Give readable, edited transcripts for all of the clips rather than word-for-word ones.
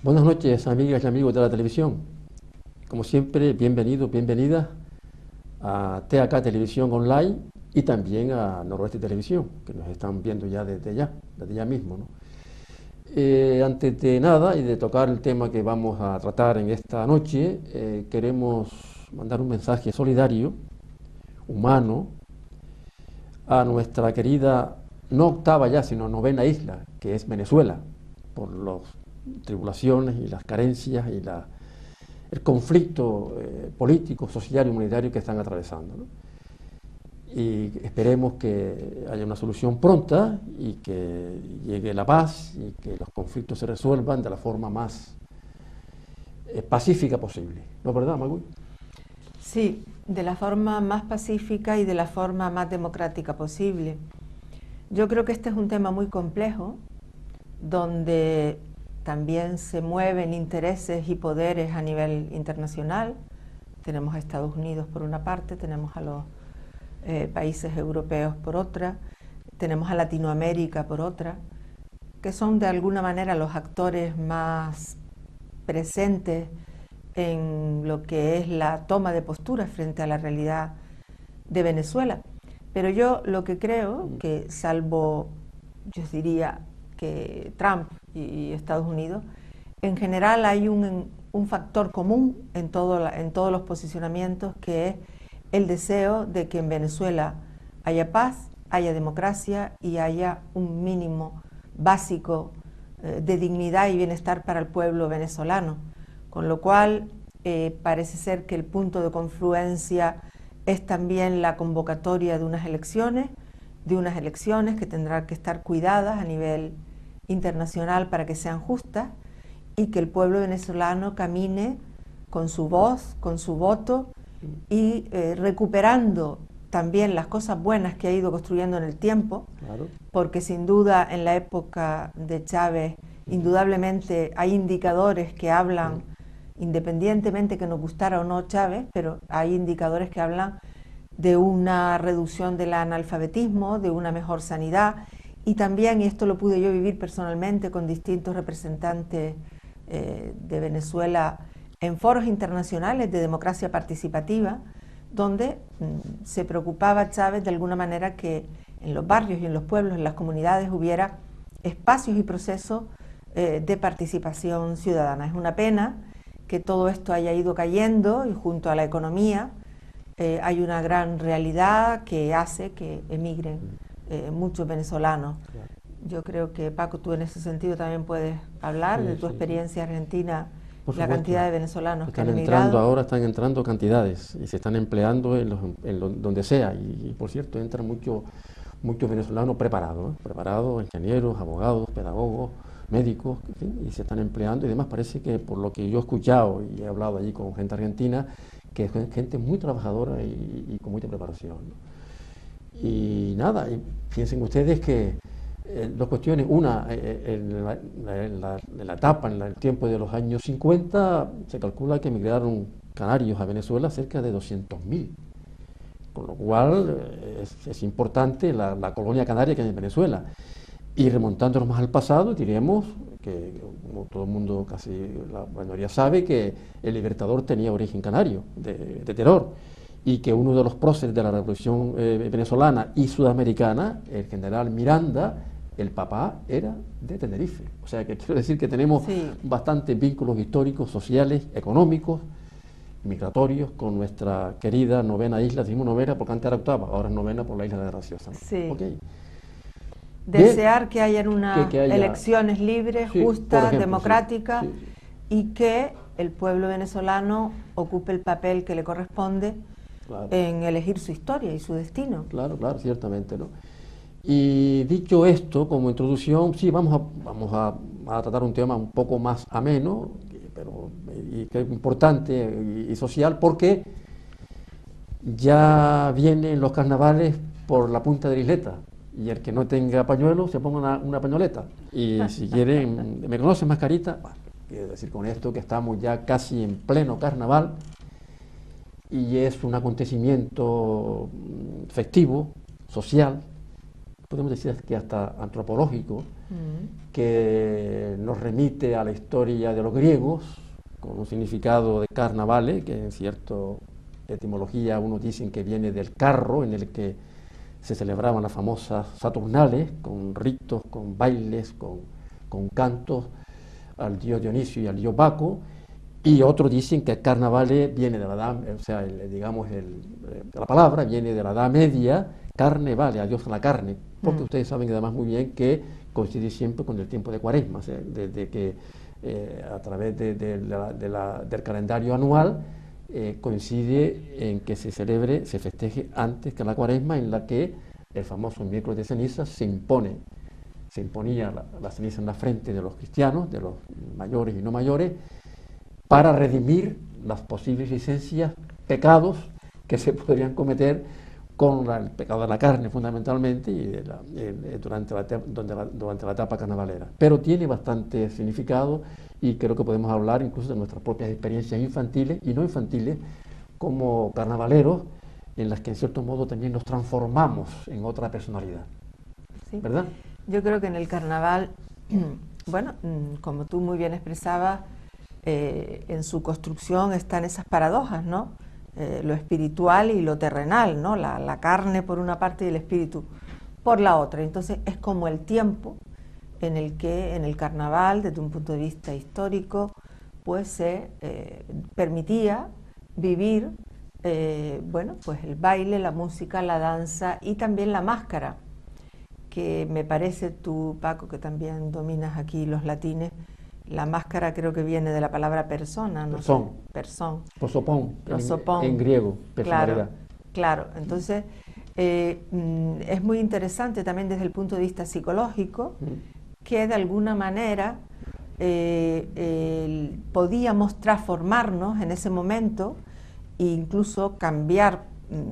Buenas noches, amigas y amigos de la televisión. Como siempre, bienvenidos, bienvenidas a TAK Televisión Online y también a Noroeste Televisión, que nos están viendo ya desde ya mismo, ¿no? Antes de nada y de tocar el tema que vamos a tratar en esta noche, queremos mandar un mensaje solidario, humano, a nuestra querida, no octava ya, sino novena isla, que es Venezuela, por las tribulaciones y las carencias y el conflicto político, social y humanitario que están atravesando, ¿no? Y esperemos que haya una solución pronta y que llegue la paz y que los conflictos se resuelvan de la forma más pacífica posible. ¿No es verdad, Magui? Sí, de la forma más pacífica y de la forma más democrática posible. Yo creo que este es un tema muy complejo, donde también se mueven intereses y poderes a nivel internacional. Tenemos a Estados Unidos por una parte, tenemos a los países europeos por otra, tenemos a Latinoamérica por otra, que son de alguna manera los actores más presentes en lo que es la toma de postura frente a la realidad de Venezuela. Pero yo lo que creo, que salvo, yo diría, que Trump y Estados Unidos, en general hay un factor común en todos los posicionamientos, que es el deseo de que en Venezuela haya paz, haya democracia y haya un mínimo básico de dignidad y bienestar para el pueblo venezolano. Con lo cual parece ser que el punto de confluencia es también la convocatoria de unas elecciones que tendrán que estar cuidadas a nivel internacional para que sean justas y que el pueblo venezolano camine con su voz, con su voto y recuperando también las cosas buenas que ha ido construyendo en el tiempo, Claro. porque sin duda en la época de Chávez indudablemente hay indicadores que hablan, independientemente que nos gustara o no Chávez, pero hay indicadores que hablan de una reducción del analfabetismo, de una mejor sanidad y también, y esto lo pude yo vivir personalmente con distintos representantes de Venezuela en foros internacionales de democracia participativa, donde se preocupaba Chávez de alguna manera que en los barrios y en los pueblos, en las comunidades, hubiera espacios y procesos de participación ciudadana. Es una pena que todo esto haya ido cayendo y junto a la economía hay una gran realidad que hace que emigren muchos venezolanos. Claro. Yo creo que, Paco, tú en ese sentido también puedes hablar de tu experiencia argentina, Por la supuesto. cantidad de venezolanos que Están han entrando emigrado. ahora, están entrando cantidades y se están empleando donde sea. Y por cierto, entran muchos venezolanos preparados, ingenieros, abogados, pedagogos, médicos, en fin, y se están empleando y demás. Parece que por lo que yo he escuchado y he hablado allí con gente argentina, que es gente muy trabajadora y con mucha preparación, ¿no? Y nada, y piensen ustedes que dos cuestiones. Una, en la etapa, en el tiempo de los años 50, se calcula que emigraron canarios a Venezuela cerca de 200.000. Con lo cual es importante la colonia canaria que hay en Venezuela. Y remontándonos más al pasado, diremos que, como todo el mundo, casi la mayoría sabe, que el Libertador tenía origen canario, de Teror, y que uno de los próceres de la Revolución venezolana y sudamericana, el general Miranda, el papá era de Tenerife. O sea que quiero decir que tenemos bastantes vínculos históricos, sociales, económicos, migratorios con nuestra querida novena isla. Decimos novena porque antes era octava, ahora es novena por la isla de Graciosa, ¿no? Sí. Okay. Desear que hayan unas que haya elecciones libres, sí, justas, ejemplo, democráticas, sí. y que el pueblo venezolano ocupe el papel que le corresponde, Claro. en elegir su historia y su destino. Claro, ciertamente, ¿no? Y dicho esto, como introducción, sí, vamos a tratar un tema un poco más ameno, y que es importante y social, porque ya vienen los carnavales por la punta de la isleta, y el que no tenga pañuelo se ponga una pañoleta. Y si quieren, ¿me conocen, mascarita? Bueno, quiero decir con esto que estamos ya casi en pleno carnaval, y es un acontecimiento festivo, social, podemos decir que hasta antropológico, que nos remite a la historia de los griegos, con un significado de carnavale, que en cierta etimología unos dicen que viene del carro en el que se celebraban las famosas Saturnales, con ritos, con bailes, con cantos al dios Dionisio y al dios Baco, y otros dicen que el carnavale viene de la edad, o sea, la palabra viene de la Edad Media, carne vale, a Dios la carne, porque ustedes saben además muy bien que coincide siempre con el tiempo de Cuaresma, o sea, desde que a través del calendario anual coincide en que se festeje antes que la Cuaresma, en la que el famoso miércoles de ceniza se imponía la ceniza en la frente de los cristianos, de los mayores y no mayores, para redimir las posibles licencias, pecados que se podrían cometer con el pecado de la carne fundamentalmente y durante la etapa carnavalera. Pero tiene bastante significado y creo que podemos hablar incluso de nuestras propias experiencias infantiles y no infantiles como carnavaleros, en las que en cierto modo también nos transformamos en otra personalidad. Sí. ¿Verdad? Yo creo que en el carnaval, bueno, como tú muy bien expresabas, en su construcción están esas paradojas, ¿no? Lo espiritual y lo terrenal, ¿no? La carne por una parte y el espíritu por la otra. Entonces es como el tiempo en el que en el carnaval, desde un punto de vista histórico, pues se permitía vivir, bueno, pues el baile, la música, la danza y también la máscara, que me parece tú, Paco, que también dominas aquí los latines. La máscara creo que viene de la palabra persona, ¿no? Persón. Prosopón, en griego, personalidad. Claro. Entonces, es muy interesante también desde el punto de vista psicológico, que de alguna manera podíamos transformarnos en ese momento e incluso cambiar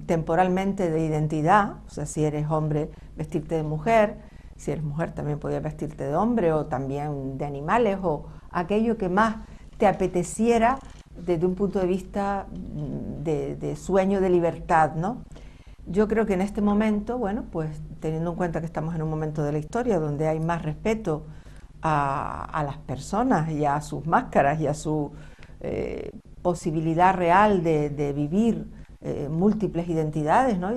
temporalmente de identidad. O sea, si eres hombre, vestirte de mujer. Si eres mujer también podías vestirte de hombre o también de animales o aquello que más te apeteciera desde un punto de vista de sueño de libertad, ¿no? Yo creo que en este momento, bueno, pues teniendo en cuenta que estamos en un momento de la historia donde hay más respeto a las personas y a sus máscaras y a su posibilidad real de vivir múltiples identidades, ¿no?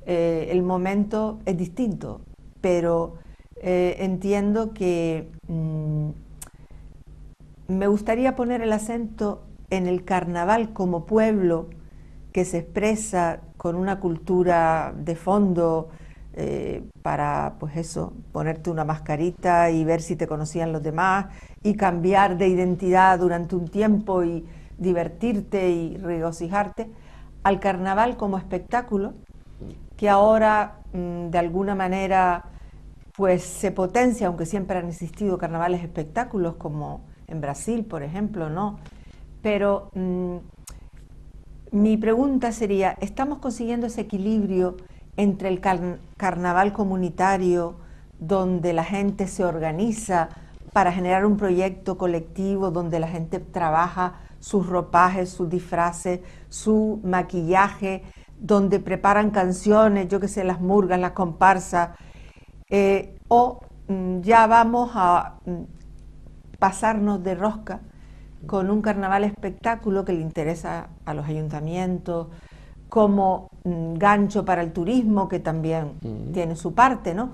El momento es distinto. Pero entiendo que me gustaría poner el acento en el carnaval como pueblo que se expresa con una cultura de fondo para, pues eso, ponerte una mascarita y ver si te conocían los demás y cambiar de identidad durante un tiempo y divertirte y regocijarte, al carnaval como espectáculo que ahora de alguna manera pues se potencia, aunque siempre han existido carnavales espectáculos como en Brasil, por ejemplo, ¿no? Pero mi pregunta sería, ¿estamos consiguiendo ese equilibrio entre el carnaval comunitario, donde la gente se organiza para generar un proyecto colectivo, donde la gente trabaja sus ropajes, sus disfraces, su maquillaje, donde preparan canciones, yo qué sé, las murgas, las comparsas, o ya vamos a pasarnos de rosca con un carnaval espectáculo que le interesa a los ayuntamientos, como gancho para el turismo, que también tiene su parte, ¿no?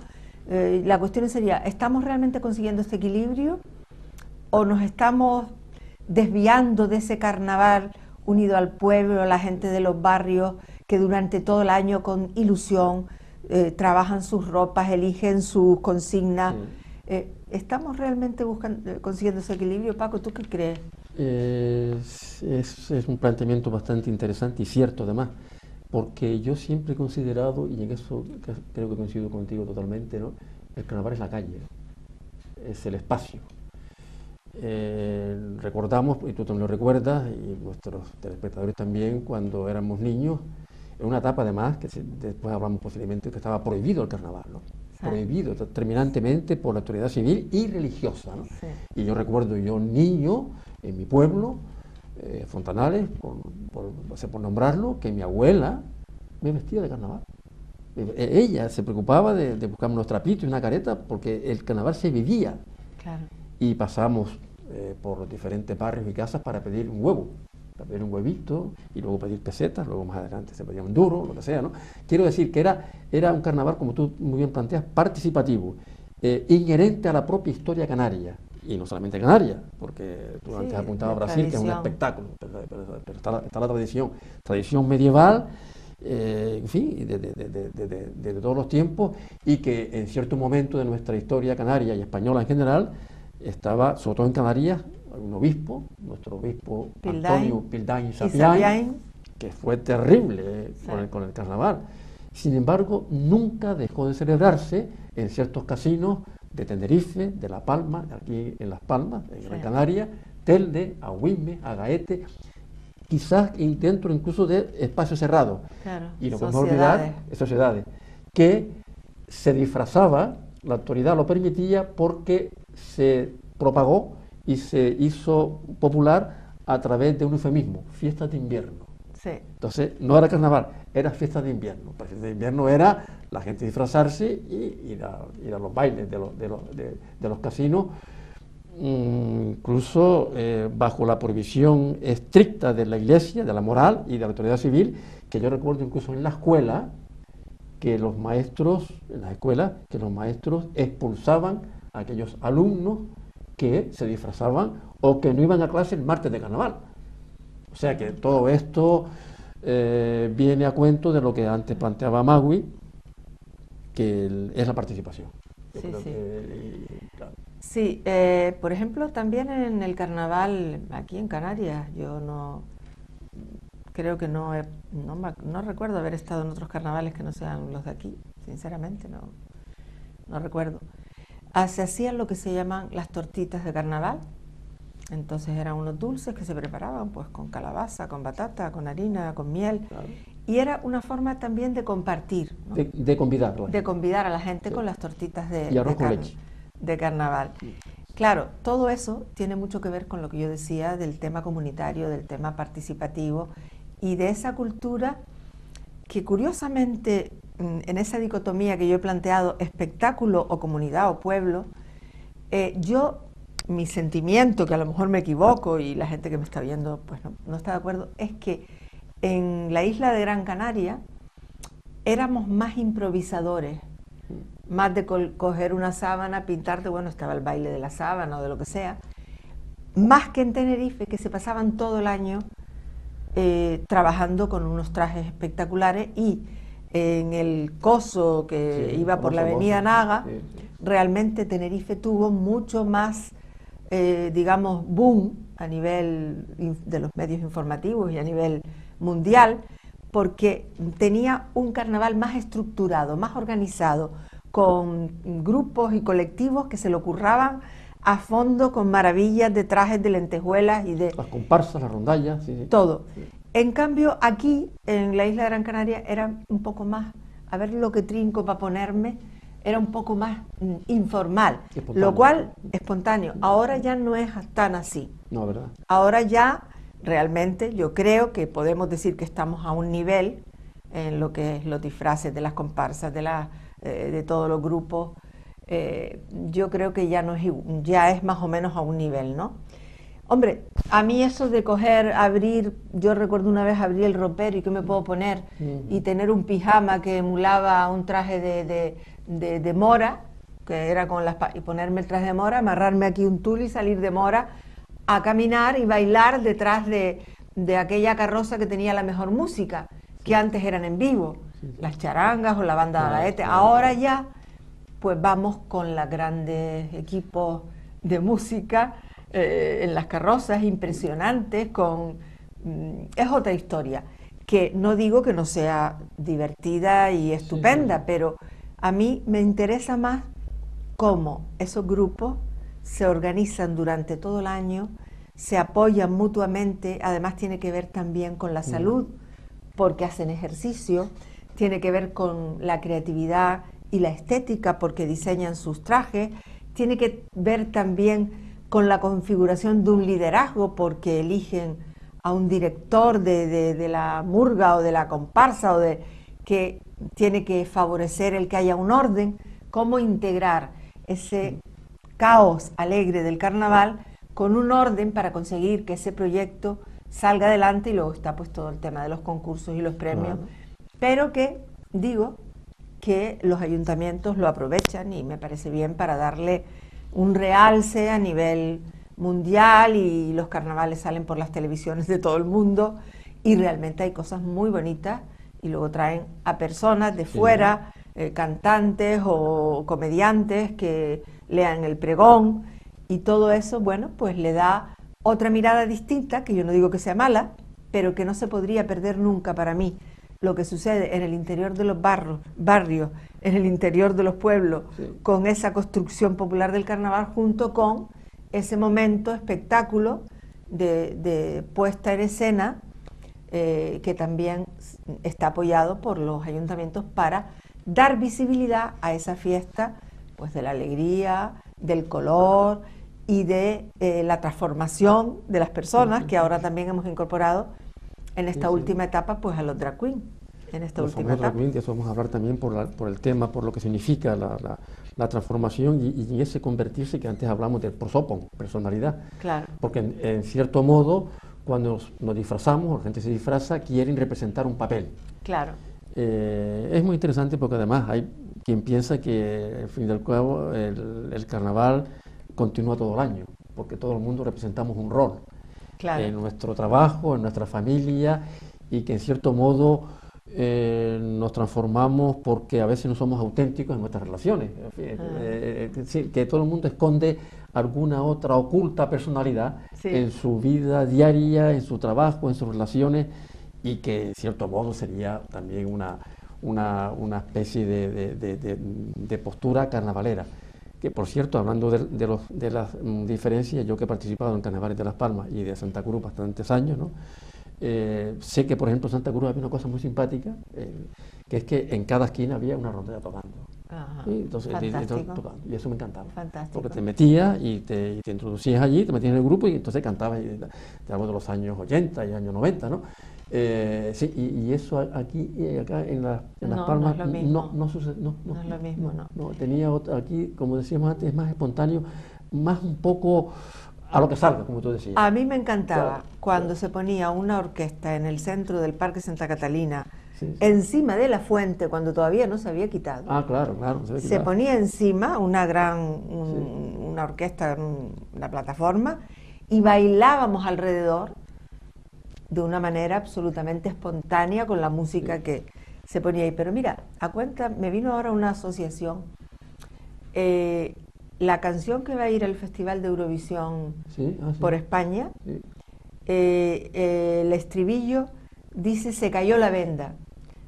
La cuestión sería, ¿estamos realmente consiguiendo este equilibrio o nos estamos desviando de ese carnaval unido al pueblo, a la gente de los barrios que durante todo el año con ilusión trabajan sus ropas, eligen sus consignas? ¿Estamos realmente consiguiendo ese equilibrio? Paco, ¿tú qué crees? Es un planteamiento bastante interesante y cierto además, porque yo siempre he considerado, y en eso creo que coincido contigo totalmente, ¿no? El carnaval es la calle, es el espacio. Recordamos, y tú también lo recuerdas, y nuestros telespectadores también, cuando éramos niños, en una etapa además, que después hablamos posiblemente, que estaba prohibido el carnaval, ¿no? Prohibido terminantemente por la autoridad civil y religiosa, ¿no? Sí. Y yo recuerdo, yo niño, en mi pueblo, Fontanales, por nombrarlo, que mi abuela me vestía de carnaval. Ella se preocupaba de buscar unos trapitos y una careta porque el carnaval se vivía. Claro. Y pasamos por los diferentes barrios y casas para pedir un huevo, para pedir un huevito y luego pedir pesetas, luego más adelante se pedía un duro, lo que sea, ¿no? Quiero decir que era un carnaval, como tú muy bien planteas, participativo, inherente a la propia historia canaria. Y no solamente canaria, porque tú antes apuntabas a Brasil, que es un espectáculo, pero está la tradición medieval, en fin, de todos los tiempos, y que en cierto momento de nuestra historia canaria y española en general, estaba, sobre todo en Canarias, un obispo, nuestro obispo Antonio Pildain Sapiain, que fue terrible con el carnaval. Sin embargo, nunca dejó de celebrarse en ciertos casinos de Tenerife, de La Palma, aquí en Las Palmas, en Gran Canaria, Telde, Agüime, Agaete, quizás dentro incluso de espacios cerrados. Claro, y no podemos olvidar sociedades, que se disfrazaba, la autoridad lo permitía porque se propagó y se hizo popular a través de un eufemismo, fiestas de invierno. Sí. Entonces, no era carnaval, era fiesta de invierno. La fiesta de invierno era la gente disfrazarse y ir a los bailes de los casinos, incluso bajo la prohibición estricta de la iglesia, de la moral y de la autoridad civil, que yo recuerdo incluso en la escuela, que los maestros, en las escuelas, que los maestros expulsaban a aquellos alumnos que se disfrazaban o que no iban a clase el martes de carnaval. O sea que todo esto viene a cuento de lo que antes planteaba Magui, que es la participación. Sí, por ejemplo, también en el carnaval aquí en Canarias, yo no creo que no recuerdo haber estado en otros carnavales que no sean los de aquí, sinceramente, no recuerdo. Se hacían lo que se llaman las tortitas de carnaval. Entonces eran unos dulces que se preparaban pues con calabaza, con batata, con harina, con miel. Claro. Y era una forma también de compartir, ¿no? De convidar. Claro. De convidar a la gente con las tortitas de carnaval. Sí. Claro, todo eso tiene mucho que ver con lo que yo decía del tema comunitario, del tema participativo y de esa cultura que curiosamente en esa dicotomía que yo he planteado, espectáculo o comunidad o pueblo, mi sentimiento, que a lo mejor me equivoco y la gente que me está viendo pues no está de acuerdo, es que en la isla de Gran Canaria éramos más improvisadores, más de coger una sábana, pintarte, bueno, estaba el baile de la sábana o de lo que sea, más que en Tenerife, que se pasaban todo el año trabajando con unos trajes espectaculares, y en el coso que iba por la avenida Naga, realmente Tenerife tuvo mucho más digamos, boom a nivel de los medios informativos y a nivel mundial, porque tenía un carnaval más estructurado, más organizado, con grupos y colectivos que se lo curraban a fondo, con maravillas de trajes de lentejuelas y de... Las comparsas, las rondallas... Todo. Sí. En cambio, aquí, en la isla de Gran Canaria, era un poco más, a ver lo que trinco para ponerme, era un poco más informal, lo cual espontáneo. Ahora ya no es tan así. No, ¿verdad? Ahora ya realmente yo creo que podemos decir que estamos a un nivel en lo que es los disfraces de las comparsas, de todos los grupos. Yo creo que ya es más o menos a un nivel, ¿no? Hombre, a mí eso de abrir, yo recuerdo una vez abrir el ropero y qué me puedo poner, y tener un pijama que emulaba un traje de mora, que era y ponerme el traje de mora, amarrarme aquí un tul y salir de mora a caminar y bailar detrás de aquella carroza que tenía la mejor música, que antes eran en vivo, las charangas o la banda de Agaete. Ahora ya, pues vamos con los grandes equipos de música en las carrozas impresionantes, es otra historia, que no digo que no sea divertida y estupenda, pero a mí me interesa más cómo esos grupos se organizan durante todo el año, se apoyan mutuamente, además tiene que ver también con la salud, porque hacen ejercicio, tiene que ver con la creatividad y la estética, porque diseñan sus trajes, tiene que ver también con la configuración de un liderazgo, porque eligen a un director de la murga o de la comparsa, que tiene que favorecer el que haya un orden, cómo integrar ese caos alegre del carnaval con un orden para conseguir que ese proyecto salga adelante, y luego está pues todo el tema de los concursos y los premios, pero que digo que los ayuntamientos lo aprovechan y me parece bien para darle un realce a nivel mundial, y los carnavales salen por las televisiones de todo el mundo y realmente hay cosas muy bonitas, y luego traen a personas de fuera, cantantes o comediantes que lean el pregón, y todo eso, bueno, pues le da otra mirada distinta, que yo no digo que sea mala, pero que no se podría perder nunca para mí. Lo que sucede en el interior de los barrios, en el interior de los pueblos, con esa construcción popular del carnaval, junto con ese momento, espectáculo de puesta en escena, que también está apoyado por los ayuntamientos para dar visibilidad a esa fiesta, pues de la alegría, del color y de la transformación de las personas, que ahora también hemos incorporado en esta última etapa, pues a los drag queen. En esta última etapa. Drag queen, de eso vamos a hablar también por el tema, por lo que significa la transformación y ese convertirse, que antes hablamos del prosopon, personalidad. Claro. Porque en cierto modo, cuando nos disfrazamos, la gente se disfraza, quieren representar un papel. Claro. Es muy interesante porque además hay quien piensa que, al fin y al cabo, el carnaval continúa todo el año, porque todo el mundo representamos un rol. Claro. En nuestro trabajo, en nuestra familia, y que en cierto modo nos transformamos porque a veces no somos auténticos en nuestras relaciones. Es decir, que todo el mundo esconde alguna otra oculta personalidad en su vida diaria, en su trabajo, en sus relaciones, y que en cierto modo sería también una especie de postura carnavalera. Que por cierto, hablando de las diferencias, yo que he participado en carnavales de Las Palmas y de Santa Cruz bastantes años, ¿no? Sé que por ejemplo en Santa Cruz había una cosa muy simpática, que es que en cada esquina había una rondera tocando. ¿Sí? Entonces, tocando, y eso me encantaba. Fantástico. Porque te metías y te introducías allí, te metías en el grupo y entonces cantabas, te hablo de los años 80 y años 90, ¿no? Sí, y eso aquí acá en Las Palmas no sucede. No es lo mismo, no. Tenía aquí, como decíamos antes, es más espontáneo, más un poco a lo que salga, como tú decías. A mí me encantaba cuando se ponía una orquesta en el centro del Parque Santa Catalina, encima de la fuente, cuando todavía no se había quitado. Claro. Se ponía encima una orquesta, una plataforma, y bailábamos alrededor de una manera absolutamente espontánea con la música que se ponía ahí. Pero mira, a cuenta, me vino ahora una asociación. La canción que va a ir al Festival de Eurovisión por España, el estribillo dice: se cayó la venda.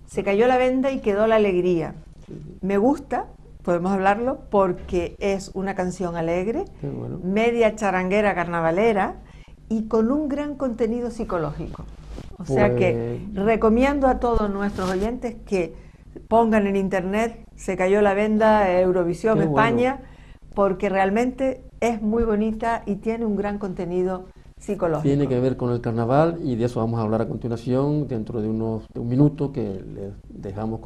Se cayó la venda y quedó la alegría. Me gusta, podemos hablarlo, porque es una canción alegre, media charanguera carnavalera, y con un gran contenido psicológico. O sea que recomiendo a todos nuestros oyentes que pongan en internet "se cayó la venda Eurovisión España", porque realmente es muy bonita y tiene un gran contenido psicológico. Tiene que ver con el carnaval, y de eso vamos a hablar a continuación, dentro de un minuto, que les dejamos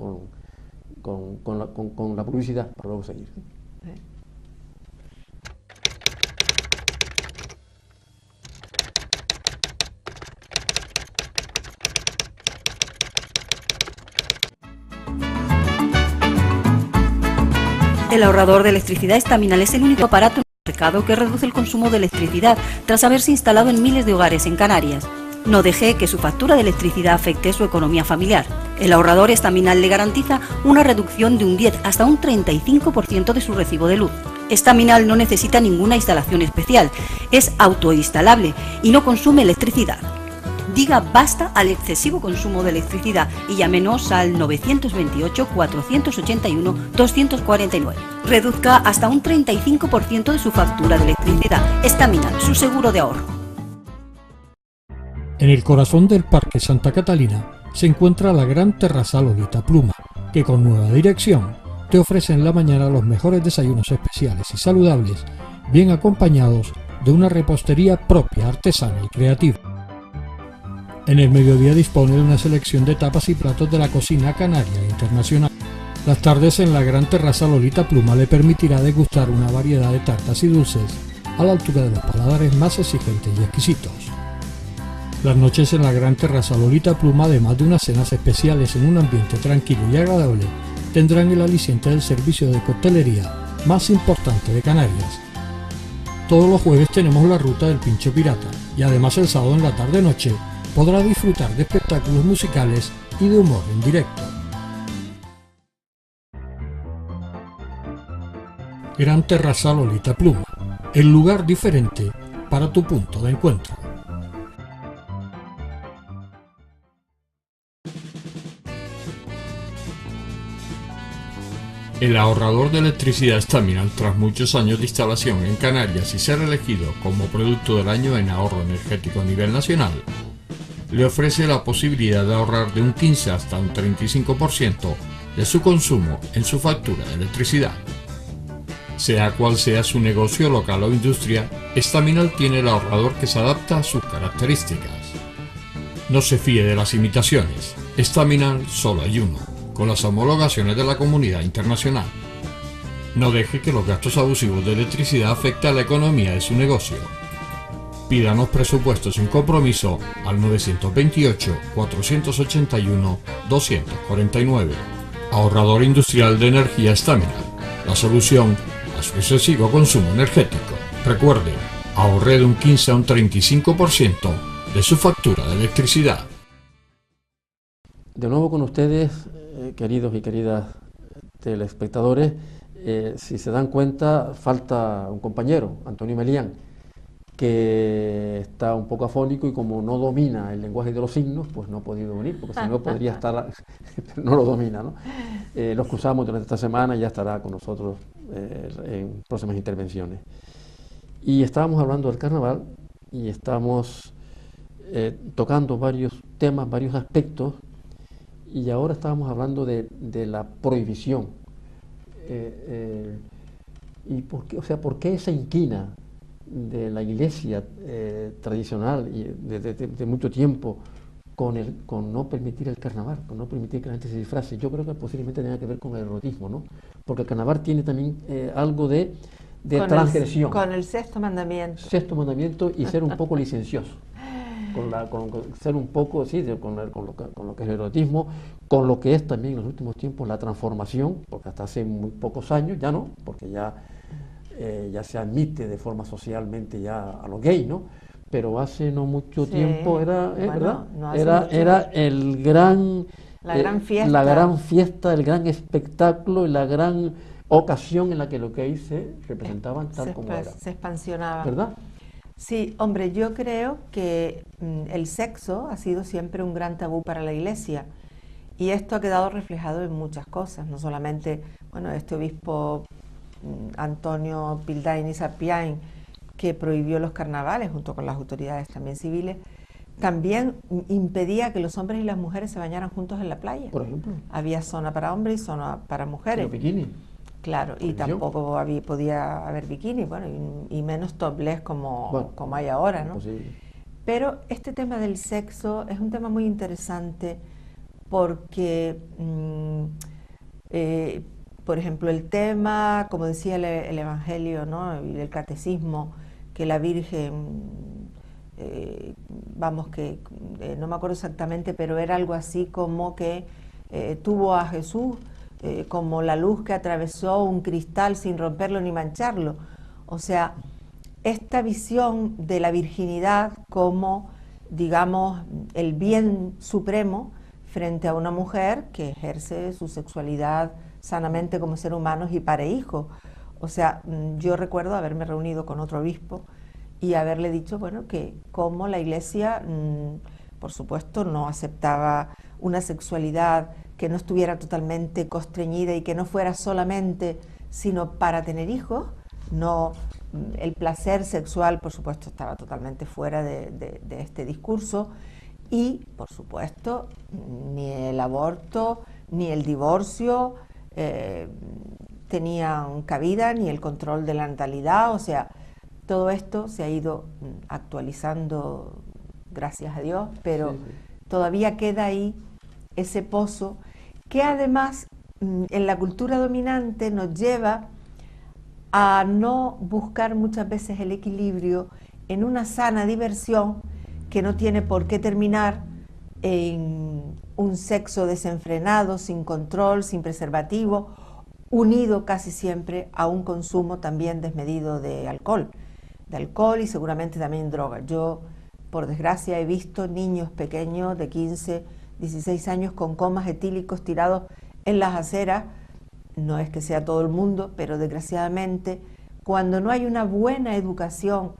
con la publicidad para luego seguir. El ahorrador de electricidad Estaminal es el único aparato en el mercado que reduce el consumo de electricidad tras haberse instalado en miles de hogares en Canarias. No deje que su factura de electricidad afecte su economía familiar. El ahorrador Estaminal le garantiza una reducción de un 10 hasta un 35% de su recibo de luz. Estaminal no necesita ninguna instalación especial, es autoinstalable y no consume electricidad. Diga basta al excesivo consumo de electricidad y llámenos al 928 481 249. Reduzca hasta un 35% de su factura de electricidad. Estaminal, su seguro de ahorro. En el corazón del Parque Santa Catalina se encuentra la gran terrazal Odieta Pluma, que con nueva dirección te ofrece en la mañana los mejores desayunos especiales y saludables, bien acompañados de una repostería propia, artesana y creativa. En el mediodía dispone de una selección de tapas y platos de la cocina canaria e internacional. Las tardes en la gran terraza Lolita Pluma le permitirá degustar una variedad de tartas y dulces a la altura de los paladares más exigentes y exquisitos. Las noches en la gran terraza Lolita Pluma, además de unas cenas especiales en un ambiente tranquilo y agradable, tendrán el aliciente del servicio de coctelería más importante de Canarias. Todos los jueves tenemos la ruta del Pincho Pirata y además el sábado en la tarde-noche podrá disfrutar de espectáculos musicales y de humor en directo. Gran Terraza Lolita Pluma, el lugar diferente para tu punto de encuentro. El ahorrador de electricidad Staminal, tras muchos años de instalación en Canarias y ser elegido como producto del año en ahorro energético a nivel nacional, le ofrece la posibilidad de ahorrar de un 15 hasta un 35% de su consumo en su factura de electricidad. Sea cual sea su negocio local o industria, Staminal tiene el ahorrador que se adapta a sus características. No se fíe de las imitaciones, Staminal solo hay uno, con las homologaciones de la comunidad internacional. No deje que los gastos abusivos de electricidad afecten a la economía de su negocio. Pídanos presupuestos sin compromiso al 928-481-249. Ahorrador industrial de energía Staminal, la solución a su excesivo consumo energético. Recuerde, ahorre de un 15 a un 35% de su factura de electricidad. De nuevo con ustedes, queridos y queridas telespectadores. Si se dan cuenta, falta un compañero, Antonio Melián, que está un poco afónico y como no domina el lenguaje de los signos, pues no ha podido venir, porque si no podría estar, no lo domina, ¿no? Los cruzamos durante esta semana y ya estará con nosotros en próximas intervenciones. Y estábamos hablando del carnaval y estamos tocando varios temas, varios aspectos, y ahora estábamos hablando de la prohibición. ¿Y por qué, por qué esa inquina de la iglesia tradicional y de mucho tiempo con no permitir el carnaval, con no permitir que la gente se disfrace? Yo creo que posiblemente tenga que ver con el erotismo, ¿no? Porque el carnaval tiene también algo de transgresión. Con el sexto mandamiento. Sexto mandamiento y ser un poco licencioso. Con ser un poco, sí, con lo que es el erotismo, con lo que es también en los últimos tiempos la transformación, porque hasta hace muy pocos años ya no, porque ya se admite de forma socialmente ya a los gays, ¿no? Pero hace no mucho tiempo era, ¿verdad? No era el gran... La gran fiesta. La gran fiesta, el gran espectáculo y la gran ocasión en la que los gays se representaban tal como era. Se expansionaban. ¿Verdad? Sí, hombre, yo creo que el sexo ha sido siempre un gran tabú para la Iglesia y esto ha quedado reflejado en muchas cosas, no solamente, bueno, este obispo Antonio Pildain y Sapiain, que prohibió los carnavales junto con las autoridades también civiles, también impedía que los hombres y las mujeres se bañaran juntos en la playa. Por ejemplo. Había zona para hombres y zona para mujeres. Pero bikini. Claro, y tampoco podía haber bikini, bueno, y menos topless como hay ahora, ¿no? Posible. Pero este tema del sexo es un tema muy interesante porque, por ejemplo, el tema, como decía el Evangelio, ¿no? Y el Catecismo, que la Virgen, no me acuerdo exactamente, pero era algo así como que tuvo a Jesús como la luz que atravesó un cristal sin romperlo ni mancharlo. O sea, esta visión de la virginidad como, digamos, el bien supremo frente a una mujer que ejerce su sexualidad sanamente como ser humano y para hijos. O sea, yo recuerdo haberme reunido con otro obispo y haberle dicho, bueno, que como la Iglesia, por supuesto, no aceptaba una sexualidad que no estuviera totalmente constreñida y que no fuera solamente sino para tener hijos. No, el placer sexual, por supuesto, estaba totalmente fuera de este discurso y, por supuesto, ni el aborto ni el divorcio tenían cabida, ni el control de la natalidad. O sea, todo esto se ha ido actualizando gracias a Dios, pero Sí. todavía queda ahí ese pozo que además en la cultura dominante nos lleva a no buscar muchas veces el equilibrio en una sana diversión que no tiene por qué terminar en un sexo desenfrenado, sin control, sin preservativo, unido casi siempre a un consumo también desmedido de alcohol y seguramente también droga. Yo, por desgracia, he visto niños pequeños de 15, 16 años con comas etílicos tirados en las aceras. No es que sea todo el mundo, pero desgraciadamente, cuando no hay una buena educación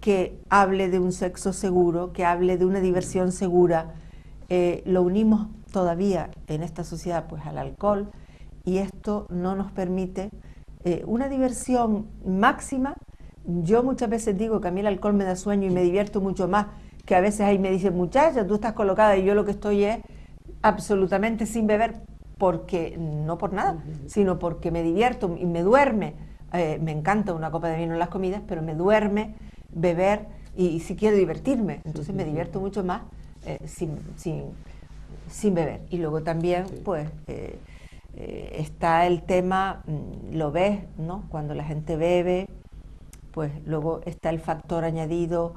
que hable de un sexo seguro, que hable de una diversión segura, lo unimos todavía en esta sociedad pues al alcohol, y esto no nos permite una diversión máxima. Yo muchas veces digo que a mí el alcohol me da sueño y me divierto mucho más, que a veces ahí me dicen, muchacha, tú estás colocada, y yo lo que estoy es absolutamente sin beber, porque no por nada, sino porque me divierto y me duerme. Me encanta una copa de vino en las comidas, pero me duerme beber y si quiero divertirme, entonces me divierto mucho más sin beber. Y luego también pues está el tema, lo ves, ¿no? Cuando la gente bebe, pues luego está el factor añadido,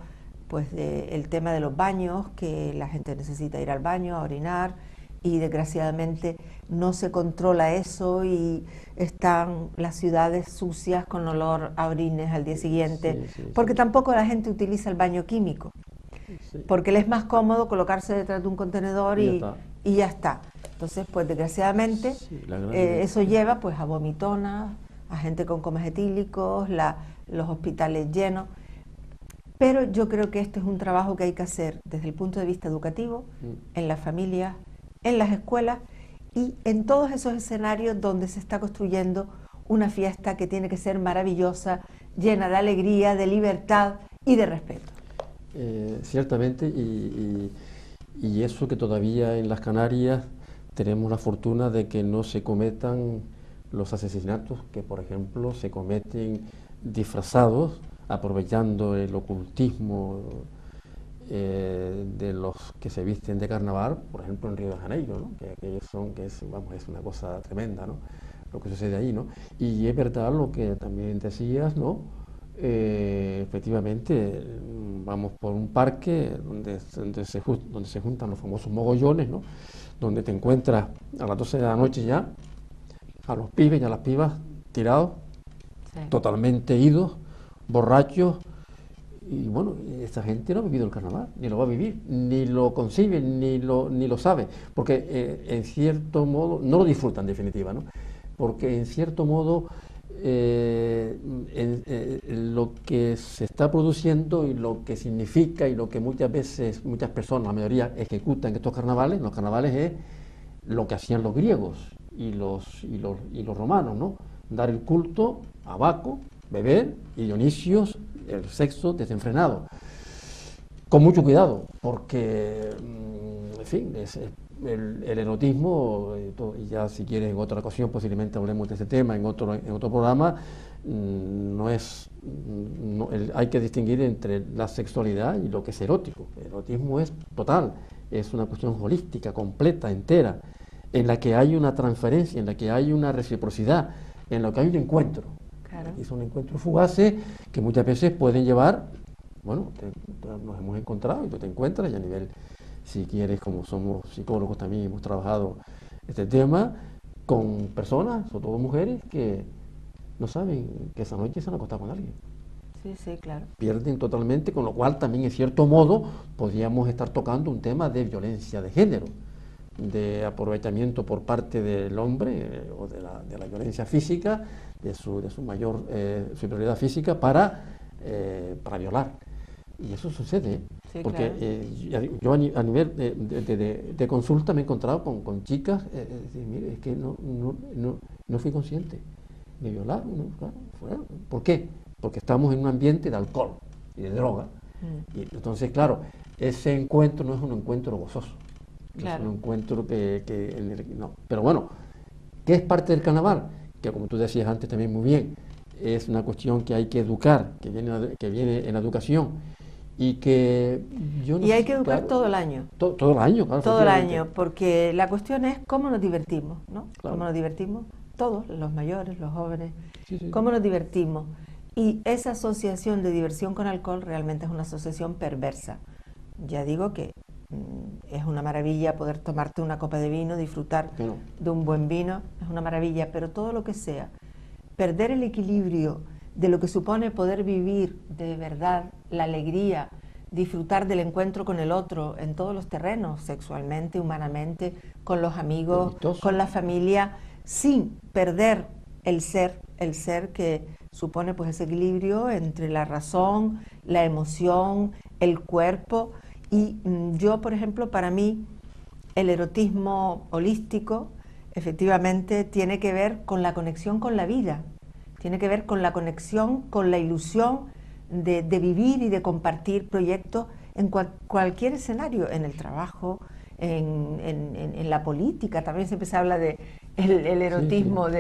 pues el tema de los baños, que la gente necesita ir al baño a orinar, y desgraciadamente no se controla eso y están las ciudades sucias con olor a orines al día siguiente, porque tampoco la gente utiliza el baño químico, porque le es más cómodo colocarse detrás de un contenedor y ya está. Entonces, pues desgraciadamente eso lleva pues a vomitonas, a gente con comas etílicos, los hospitales llenos. Pero yo creo que esto es un trabajo que hay que hacer desde el punto de vista educativo, en las familias, en las escuelas y en todos esos escenarios donde se está construyendo una fiesta que tiene que ser maravillosa, llena de alegría, de libertad y de respeto. Ciertamente, y eso que todavía en las Canarias tenemos la fortuna de que no se cometan los asesinatos que, por ejemplo, se cometen disfrazados, aprovechando el ocultismo de los que se visten de carnaval, por ejemplo en Río de Janeiro, ¿no? Que aquellos son, es una cosa tremenda, ¿no? Lo que sucede ahí, ¿no? Y es verdad lo que también decías, ¿no? Efectivamente, vamos por un parque donde se juntan los famosos mogollones, ¿no? Donde te encuentras a las 12 de la noche ya a los pibes y a las pibas tirados, totalmente idos, borrachos. Y bueno, esta gente no ha vivido el carnaval, ni lo va a vivir, ni lo concibe, ni lo sabe, porque en cierto modo no lo disfrutan en definitiva, ¿no? Porque en cierto modo lo que se está produciendo y lo que significa y lo que muchas veces, muchas personas, la mayoría, ejecutan estos carnavales, los carnavales es lo que hacían los griegos y los romanos, ¿no? Dar el culto a Baco, beber, y Dionisio, el sexo desenfrenado, con mucho cuidado, porque, en fin, el erotismo, y ya si quieres en otra ocasión posiblemente hablemos de ese tema en otro programa, hay que distinguir entre la sexualidad y lo que es erótico. El erotismo es total, es una cuestión holística, completa, entera, en la que hay una transferencia, en la que hay una reciprocidad, en la que hay un encuentro. Claro. Y son encuentros fugaces que muchas veces pueden llevar, bueno, nos hemos encontrado y tú te encuentras, y a nivel, si quieres, como somos psicólogos también hemos trabajado este tema, con personas, sobre todo mujeres, que no saben que esa noche se han acostado con alguien. Sí, sí, claro. Pierden totalmente, con lo cual también en cierto modo podríamos estar tocando un tema de violencia de género, de aprovechamiento por parte del hombre o de la violencia física, de su mayor superioridad física para violar. Y eso sucede, sí, porque claro. Yo a nivel de consulta me he encontrado con chicas, mire, es que no fui consciente, me violaron, ¿no? Claro, ¿por qué? Porque estamos en un ambiente de alcohol y de droga. Y entonces, claro, ese encuentro no es un encuentro gozoso. Claro. Es un encuentro no. Pero bueno, ¿qué es parte del carnaval? Que como tú decías antes también muy bien, es una cuestión que hay que educar, que viene en la educación, Y que yo no Y hay sé, que educar claro, todo el año. todo el año, claro, Todo el efectivamente. año, porque la cuestión es cómo nos divertimos, ¿no? Claro. Cómo nos divertimos todos, los mayores, los jóvenes, Sí, sí, cómo sí. nos divertimos. Y esa asociación de diversión con alcohol realmente es una asociación perversa. Ya digo que es una maravilla poder tomarte una copa de vino, disfrutar Que no. de un buen vino, es una maravilla, pero todo lo que sea, perder el equilibrio de lo que supone poder vivir de verdad la alegría, disfrutar del encuentro con el otro en todos los terrenos, sexualmente, humanamente, con los amigos, Amistoso. con la familia, sin perder el ser que supone pues ese equilibrio entre la razón, la emoción, el cuerpo. Y yo, por ejemplo, para mí, el erotismo holístico efectivamente tiene que ver con la conexión con la vida, tiene que ver con la conexión, con la ilusión de vivir y de compartir proyectos en cualquier escenario, en el trabajo, en la política. También siempre se habla de el erotismo Sí.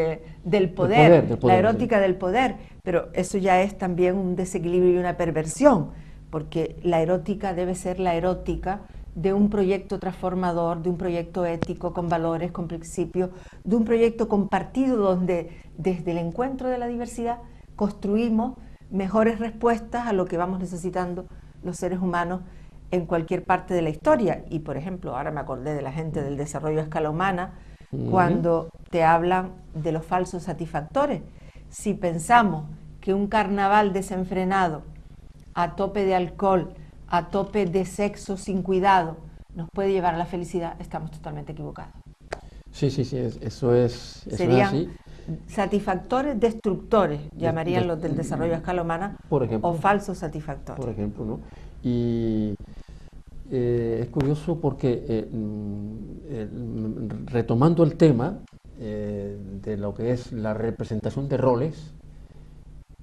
del poder, Del la poder, erótica del poder, pero eso ya es también un desequilibrio y una perversión, porque la erótica debe ser la erótica de un proyecto transformador, de un proyecto ético con valores, con principios, de un proyecto compartido donde desde el encuentro de la diversidad construimos mejores respuestas a lo que vamos necesitando los seres humanos en cualquier parte de la historia. Y por ejemplo, ahora me acordé de la gente del desarrollo a escala humana, cuando te hablan de los falsos satisfactores. Si pensamos que un carnaval desenfrenado, a tope de alcohol, a tope de sexo sin cuidado, nos puede llevar a la felicidad, estamos totalmente equivocados. Sí, eso es Serían así. satisfactores destructores, llamarían los del desarrollo a escala humana, por ejemplo, o falsos satisfactores. Por ejemplo, ¿no? Y es curioso porque retomando el tema de lo que es la representación de roles,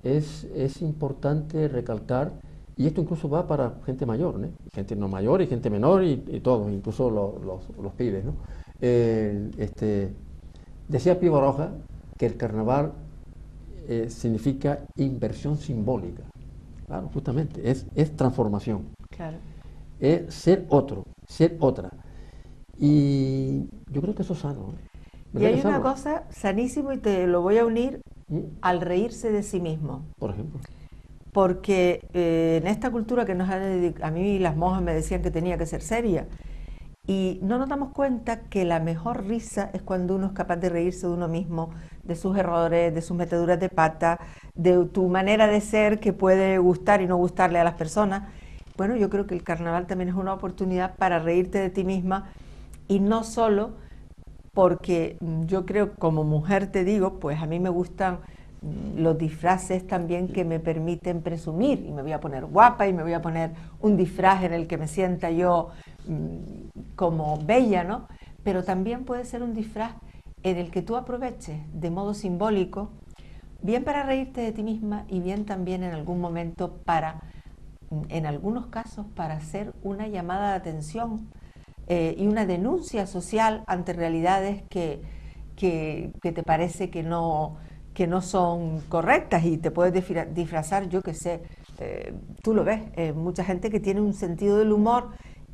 es importante recalcar, y esto incluso va para gente mayor, ¿no? Gente no mayor y gente menor y todos, incluso los pibes, ¿no? Decía Pío Baroja que el carnaval significa inversión simbólica. Claro, justamente, es transformación. Claro. Es ser otro, ser otra. Y yo creo que eso es sano. Y hay una cosa sanísimo, y te lo voy a unir al reírse de sí mismo. Por ejemplo. Porque en esta cultura que nos ha dedicado, a mí las monjas me decían que tenía que ser seria, y no nos damos cuenta que la mejor risa es cuando uno es capaz de reírse de uno mismo, de sus errores, de sus meteduras de pata, de tu manera de ser que puede gustar y no gustarle a las personas. Bueno, yo creo que el carnaval también es una oportunidad para reírte de ti misma, y no solo porque yo creo, como mujer te digo, pues a mí me gustan los disfraces también que me permiten presumir, y me voy a poner guapa y me voy a poner un disfraz en el que me sienta yo como bella, ¿no? Pero también puede ser un disfraz en el que tú aproveches de modo simbólico, bien para reírte de ti misma y bien también en algún momento para, en algunos casos, para hacer una llamada de atención y una denuncia social ante realidades que te parece que no son correctas, y te puedes disfrazar, yo qué sé, tú lo ves, mucha gente que tiene un sentido del humor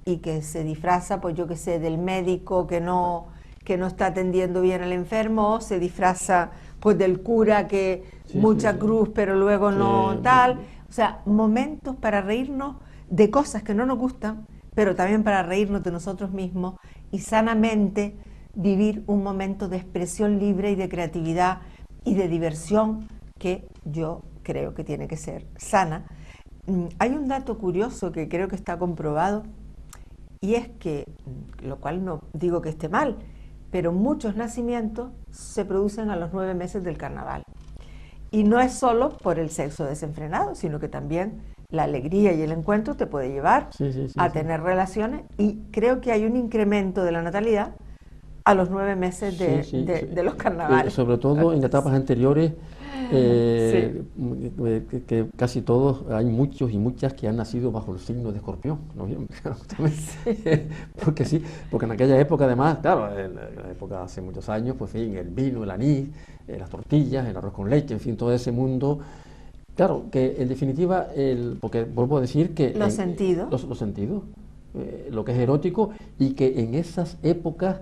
y que se disfraza, pues yo qué sé, del médico que no está atendiendo bien al enfermo, o se disfraza pues del cura que mucha cruz pero luego no tal. O sea, momentos para reírnos de cosas que no nos gustan, pero también para reírnos de nosotros mismos y sanamente vivir un momento de expresión libre y de creatividad y de diversión que yo creo que tiene que ser sana. Hay un dato curioso que creo que está comprobado, y es que, lo cual no digo que esté mal, pero muchos nacimientos se producen a los 9 meses del carnaval. Y no es solo por el sexo desenfrenado, sino que también la alegría y el encuentro te puede llevar a tener relaciones, y creo que hay un incremento de la natalidad a los 9 meses de los carnavales. Sobre todo en etapas anteriores, que casi todos, hay muchos y muchas que han nacido bajo el signo de Escorpión, ¿no? Porque en aquella época, además, claro, en la época hace muchos años, pues en fin, el vino, el anís, las tortillas, el arroz con leche, en fin, todo ese mundo Claro, que en definitiva, porque vuelvo a decir que... Los sentidos. Los sentidos, lo que es erótico, y que en esas épocas,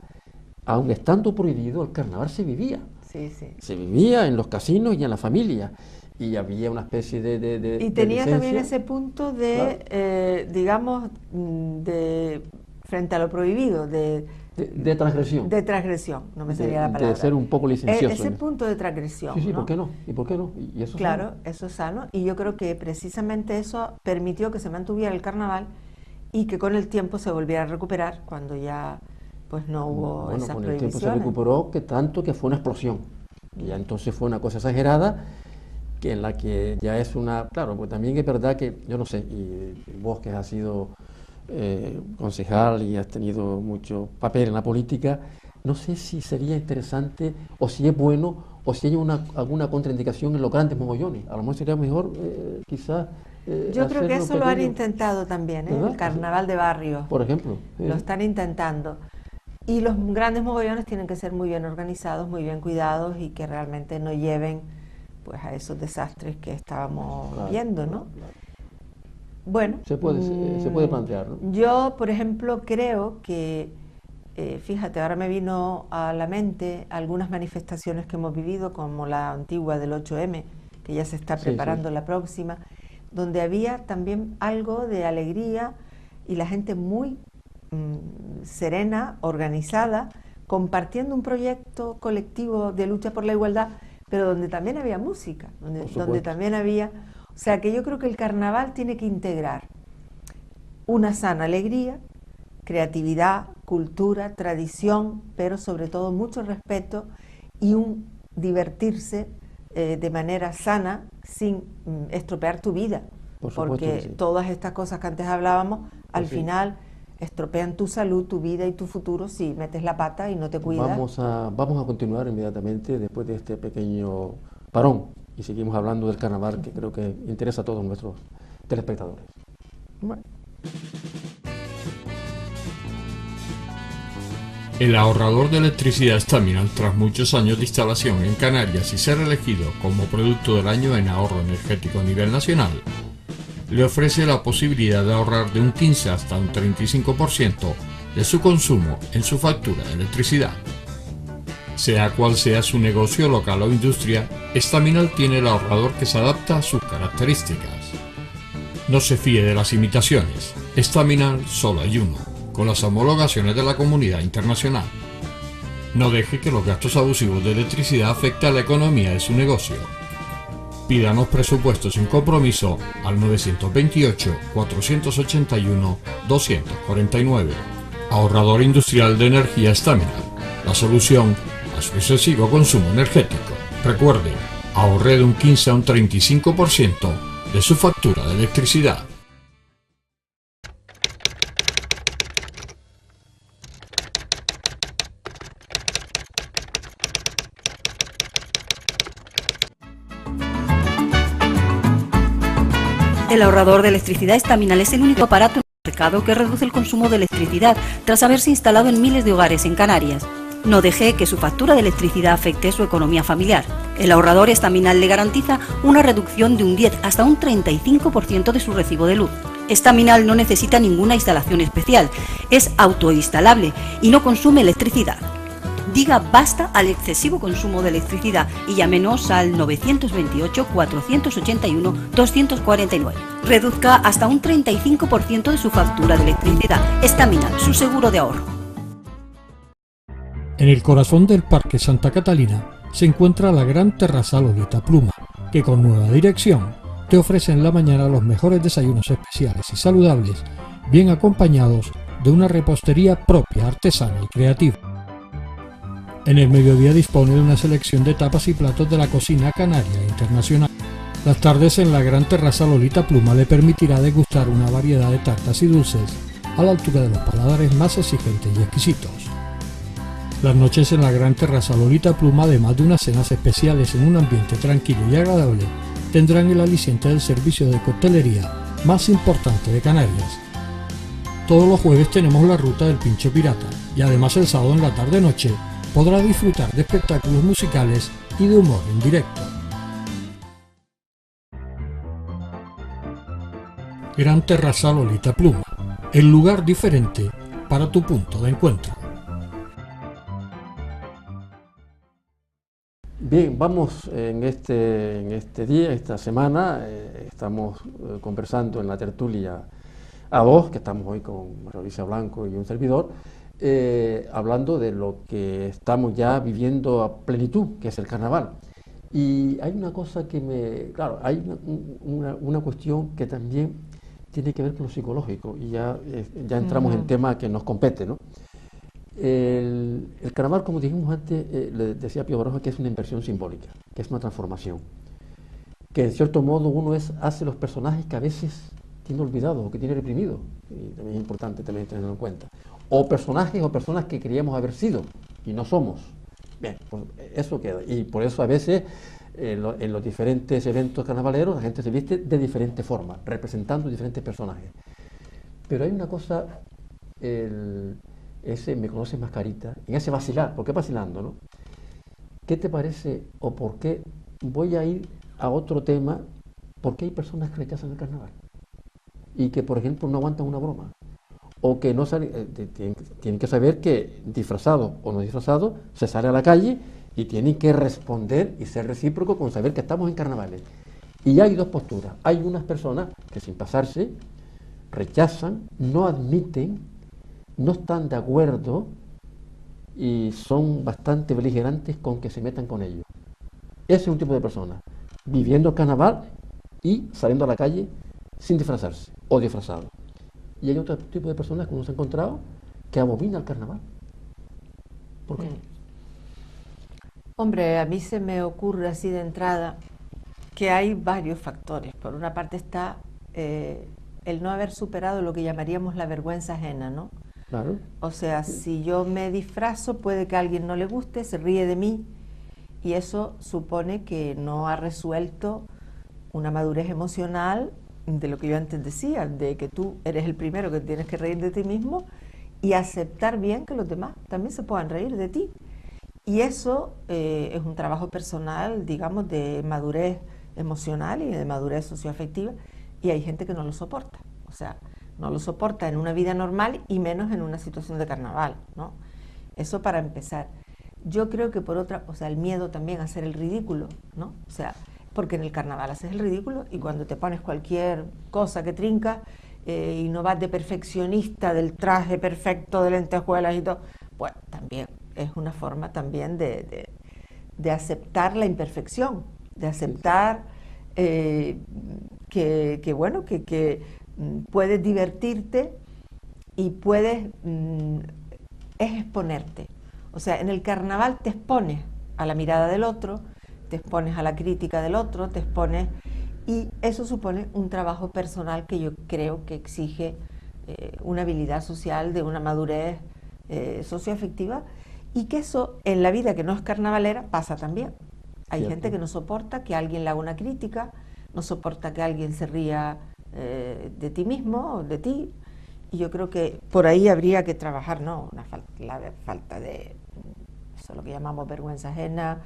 aun estando prohibido, el carnaval se vivía. Sí, sí. Se vivía en los casinos y en la familia, y había una especie de Y tenía licencia. también ese punto de, Claro. digamos, de frente a lo prohibido, de transgresión. de transgresión, no me salía la palabra. De ser un poco licencioso. Ese punto de transgresión. Sí, sí, ¿no? ¿por qué no? ¿Y por qué no? Y eso Claro, es sano. eso es sano, y yo creo que precisamente eso permitió que se mantuviera el carnaval y que con el tiempo se volviera a recuperar cuando ya pues no hubo Bueno, esas con el tiempo se prohibiciones. recuperó, que tanto que fue una explosión. Y ya entonces fue una cosa exagerada, que en la que ya es una... Claro, pues también es verdad que, yo no sé, y vos que has sido concejal y has tenido mucho papel en la política, no sé si sería interesante, o si es bueno, o si hay alguna contraindicación en los grandes mogollones. A lo mejor sería mejor, quizás... Yo creo que eso lo han pequeño, intentado también, ¿verdad? el carnaval de barrios. por ejemplo. Lo están intentando. Y los grandes mogollones tienen que ser muy bien organizados, muy bien cuidados y que realmente no lleven pues a esos desastres que estábamos Claro, viendo, ¿no? claro. Bueno, Se puede plantear, ¿no? yo, por ejemplo, creo que, fíjate, ahora me vino a la mente algunas manifestaciones que hemos vivido, como la antigua del 8M, que ya se está Sí, preparando sí. la próxima, donde había también algo de alegría y la gente muy serena, organizada, compartiendo un proyecto colectivo de lucha por la igualdad, pero donde también había música, donde también había... O sea que yo creo que el carnaval tiene que integrar una sana alegría, creatividad, cultura, tradición, pero sobre todo mucho respeto y un divertirse de manera sana sin estropear tu vida, Por supuesto porque que sí. todas estas cosas que antes hablábamos, al sí. final estropean tu salud, tu vida y tu futuro si metes la pata y no te cuidas. Vamos a continuar inmediatamente después de este pequeño parón y seguimos hablando del carnaval, que creo que interesa a todos nuestros telespectadores. Bueno. El ahorrador de electricidad Staminal, tras muchos años de instalación en Canarias y ser elegido como producto del año en ahorro energético a nivel nacional, le ofrece la posibilidad de ahorrar de un 15 hasta un 35% de su consumo en su factura de electricidad. Sea cual sea su negocio local o industria, Staminal tiene el ahorrador que se adapta a sus características. No se fíe de las imitaciones, Staminal solo hay uno, con las homologaciones de la comunidad internacional. No deje que los gastos abusivos de electricidad afecten a la economía de su negocio. Pídanos presupuestos sin compromiso al 928-481-249. Ahorrador industrial de energía Staminal, la solución a su excesivo consumo energético. Recuerde, ahorre de un 15 a un 35% de su factura de electricidad. El ahorrador de electricidad Staminal es el único aparato en el mercado que reduce el consumo de electricidad tras haberse instalado en miles de hogares en Canarias. No deje que su factura de electricidad afecte su economía familiar. El ahorrador Staminal le garantiza una reducción de un 10 hasta un 35% de su recibo de luz. Staminal no necesita ninguna instalación especial, es autoinstalable y no consume electricidad. Diga basta al excesivo consumo de electricidad y llámenos al 928-481-249. Reduzca hasta un 35% de su factura de electricidad. Staminal, su seguro de ahorro. En el corazón del Parque Santa Catalina se encuentra la gran terraza Lolita Pluma, que con nueva dirección te ofrece en la mañana los mejores desayunos especiales y saludables, bien acompañados de una repostería propia, artesana y creativa. En el mediodía dispone de una selección de tapas y platos de la cocina canaria e internacional. Las tardes en la gran terraza Lolita Pluma le permitirá degustar una variedad de tartas y dulces a la altura de los paladares más exigentes y exquisitos. Las noches en la gran terraza Lolita Pluma, además de unas cenas especiales en un ambiente tranquilo y agradable, tendrán el aliciente del servicio de coctelería más importante de Canarias. Todos los jueves tenemos la ruta del Pincho Pirata y además el sábado en la tarde-noche podrá disfrutar de espectáculos musicales y de humor en directo. Gran Terrasal Olita Pluma, el lugar diferente para tu punto de encuentro. Bien, vamos en este día, esta semana, estamos conversando en la tertulia a dos, que estamos hoy con María Luisa Blanco y un servidor, hablando de lo que estamos ya viviendo a plenitud, que es el carnaval. Y hay una cosa claro, hay una cuestión que también tiene que ver con lo psicológico, y ya entramos en tema que nos compete, ¿no? El carnaval, como dijimos antes, le decía Pío Baroja, que es una inversión simbólica, que es una transformación, que en cierto modo uno hace los personajes que a veces tiene olvidados o que tiene reprimidos, y también es importante también tenerlo en cuenta, o personajes o personas que creíamos haber sido y no somos. Bien, pues eso queda, y por eso a veces en los diferentes eventos carnavaleros la gente se viste de diferente forma, representando diferentes personajes. Pero hay una cosa, ese me conoces mascarita, en ese vacilar, ¿por qué vacilando, no? ¿Qué te parece o por qué? Voy a ir a otro tema, ¿por qué hay personas que rechazan el carnaval? Y que, por ejemplo, no aguantan una broma, o que no salen, tienen que saber que disfrazado o no disfrazado, se sale a la calle y tienen que responder y ser recíproco con saber que estamos en carnavales. Y hay dos posturas, hay unas personas que sin pasarse, rechazan, no admiten, no están de acuerdo y son bastante beligerantes con que se metan con ellos. Ese es un tipo de persona, viviendo el carnaval y saliendo a la calle sin disfrazarse o disfrazado. Y hay otro tipo de personas que uno se ha encontrado que abomina el carnaval. ¿Por qué? Hombre, a mí se me ocurre así de entrada que hay varios factores. Por una parte está el no haber superado lo que llamaríamos la vergüenza ajena, ¿no? Claro. O sea, si yo me disfrazo, puede que a alguien no le guste, se ríe de mí, y eso supone que no ha resuelto una madurez emocional de lo que yo antes decía, de que tú eres el primero que tienes que reír de ti mismo y aceptar bien que los demás también se puedan reír de ti. Y eso es un trabajo personal, digamos, de madurez emocional y de madurez socioafectiva, y hay gente que no lo soporta. O sea, no lo soporta en una vida normal y menos en una situación de carnaval, ¿no? Eso para empezar. Yo creo que por otra, o sea, el miedo también a hacer el ridículo, ¿no? O sea, porque en el carnaval haces el ridículo y cuando te pones cualquier cosa que trinca y no vas de perfeccionista del traje perfecto de lentejuelas y todo, pues también es una forma también de aceptar la imperfección, de aceptar que bueno, que puedes divertirte y puedes es exponerte. O sea, en el carnaval te expones a la mirada del otro, te expones a la crítica del otro, te expones, y eso supone un trabajo personal que yo creo que exige una habilidad social, de una madurez socioafectiva, y que eso en la vida que no es carnavalera pasa también. Hay gente que no soporta que alguien le haga una crítica, no soporta que alguien se ría de ti mismo o de ti, y yo creo que por ahí habría que trabajar, ¿no? La falta de eso, lo que llamamos vergüenza ajena,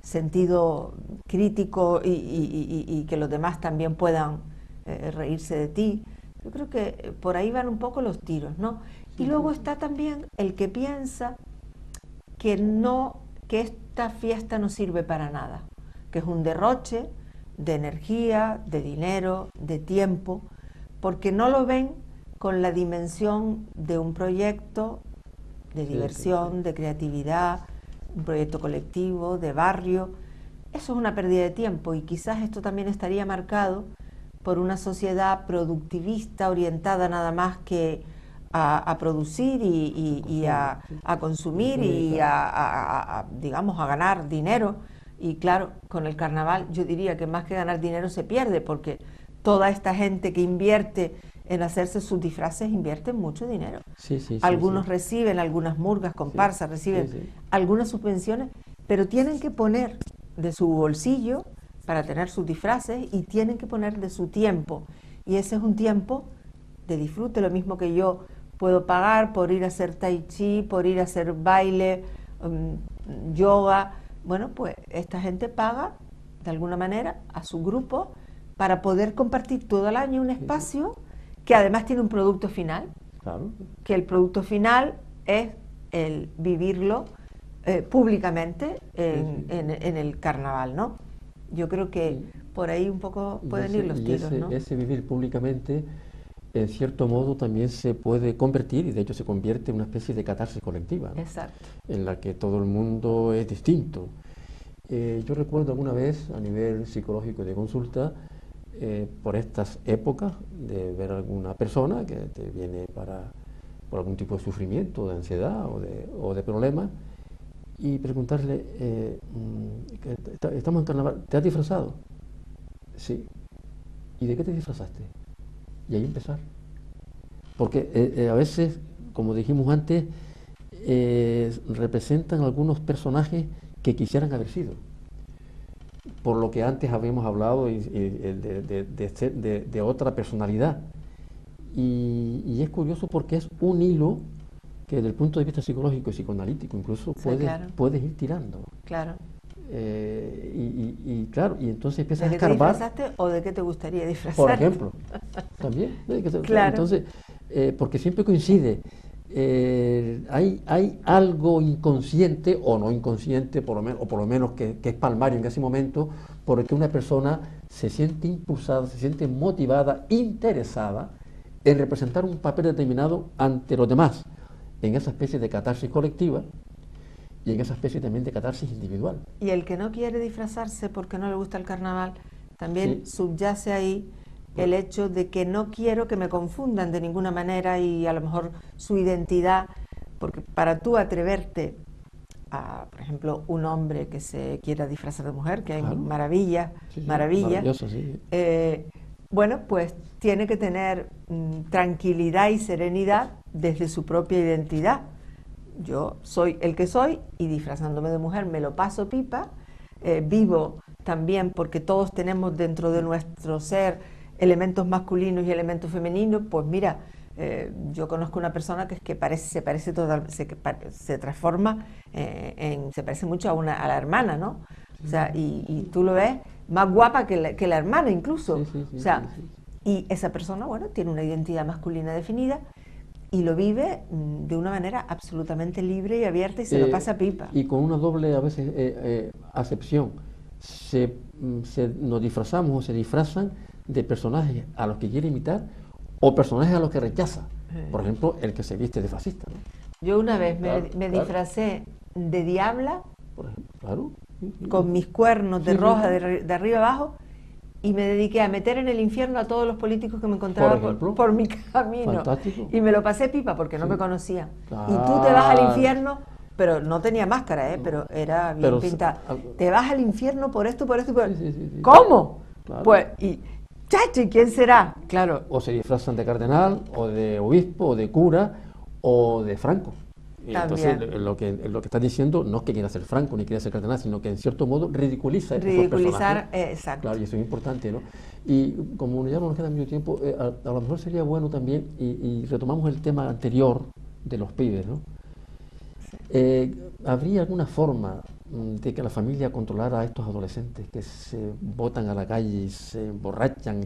sentido crítico y que los demás también puedan reírse de ti. Yo creo que por ahí van un poco los tiros, ¿no? Y luego está también el que piensa que esta fiesta no sirve para nada, que es un derroche de energía, de dinero, de tiempo, porque no lo ven con la dimensión de un proyecto de diversión, de creatividad, un proyecto colectivo, de barrio. Eso es una pérdida de tiempo, y quizás esto también estaría marcado por una sociedad productivista orientada nada más que a producir y a consumir y digamos, a ganar dinero. Y claro, con el carnaval yo diría que más que ganar dinero se pierde, porque toda esta gente que invierte en hacerse sus disfraces invierten mucho dinero. Algunos reciben, algunas murgas, comparsas, reciben algunas subvenciones, pero tienen que poner de su bolsillo para tener sus disfraces, y tienen que poner de su tiempo, y ese es un tiempo de disfrute, lo mismo que yo puedo pagar por ir a hacer tai chi, por ir a hacer baile, yoga. Bueno, pues esta gente paga de alguna manera a su grupo para poder compartir todo el año un espacio que además tiene un producto final, Claro. que el producto final es el vivirlo públicamente en el carnaval, ¿no? Yo creo que por ahí un poco pueden ir los tiros, ¿no? Ese vivir públicamente, en cierto modo, también se puede convertir, y de hecho se convierte en una especie de catarsis colectiva, ¿no? Exacto. En la que todo el mundo es distinto. Yo recuerdo alguna vez, a nivel psicológico de consulta, por estas épocas, de ver a alguna persona que te viene por algún tipo de sufrimiento, de ansiedad o de problema, y preguntarle, estamos en carnaval, ¿te has disfrazado? Sí. ¿Y de qué te disfrazaste? Y ahí empezar. Porque a veces, como dijimos antes, representan algunos personajes que quisieran haber sido. Por lo que antes habíamos hablado de otra personalidad. Y es curioso porque es un hilo que desde el punto de vista psicológico y psicoanalítico incluso puedes ir tirando. Claro. Claro, y entonces empiezas a ¿De qué te escarbar. disfrazaste o de qué te gustaría disfrazarte? Por ejemplo, también. Claro. Entonces, porque siempre coincide, hay algo inconsciente o no inconsciente, por lo menos que es palmario en ese momento, por el que una persona se siente impulsada, se siente motivada, interesada en representar un papel determinado ante los demás, en esa especie de catarsis colectiva y en esa especie también de catarsis individual. Y el que no quiere disfrazarse porque no le gusta el carnaval, también subyace ahí el hecho de que no quiero que me confundan de ninguna manera y a lo mejor su identidad, porque para tú atreverte a, por ejemplo, un hombre que se quiera disfrazar de mujer, que hay maravillas, maravilloso, sí. Bueno, pues tiene que tener tranquilidad y serenidad desde su propia identidad. Yo soy el que soy y disfrazándome de mujer me lo paso pipa, vivo también porque todos tenemos dentro de nuestro ser elementos masculinos y elementos femeninos. Pues mira, yo conozco una persona que se parece se transforma se parece mucho a la hermana, ¿no? O sea, y tú lo ves más guapa que la hermana incluso. O sea, y esa persona, bueno, tiene una identidad masculina definida y lo vive de una manera absolutamente libre y abierta y se lo pasa pipa. Y con una doble, a veces, acepción. Nos disfrazamos o se disfrazan de personajes a los que quiere imitar o personajes a los que rechaza. Por ejemplo, el que se viste de fascista, ¿no? Yo una vez me disfracé de diabla, por ejemplo, claro, con mis cuernos de roja de arriba abajo, y me dediqué a meter en el infierno a todos los políticos que me encontraba por mi camino. Fantástico. Y me lo pasé pipa porque no me conocían. Claro. Y tú te vas al infierno, pero no tenía máscara, pero era bien pintada. Te vas al infierno por esto, por esto, por esto. Sí. ¿Cómo? Claro. Pues, chacho, ¿y quién será? Claro. O se disfrazan de cardenal, o de obispo, o de cura, o de Franco. Y entonces lo que estás diciendo no es que quiera ser Franco ni quiera ser cardenal, sino que en cierto modo ridiculiza esos personajes. Exacto. Claro, y eso es importante, ¿no? Y como ya no nos queda mucho tiempo, a lo mejor sería bueno también, y retomamos el tema anterior de los pibes, ¿no? ¿Habría alguna forma de que la familia controlara a estos adolescentes que se botan a la calle y se emborrachan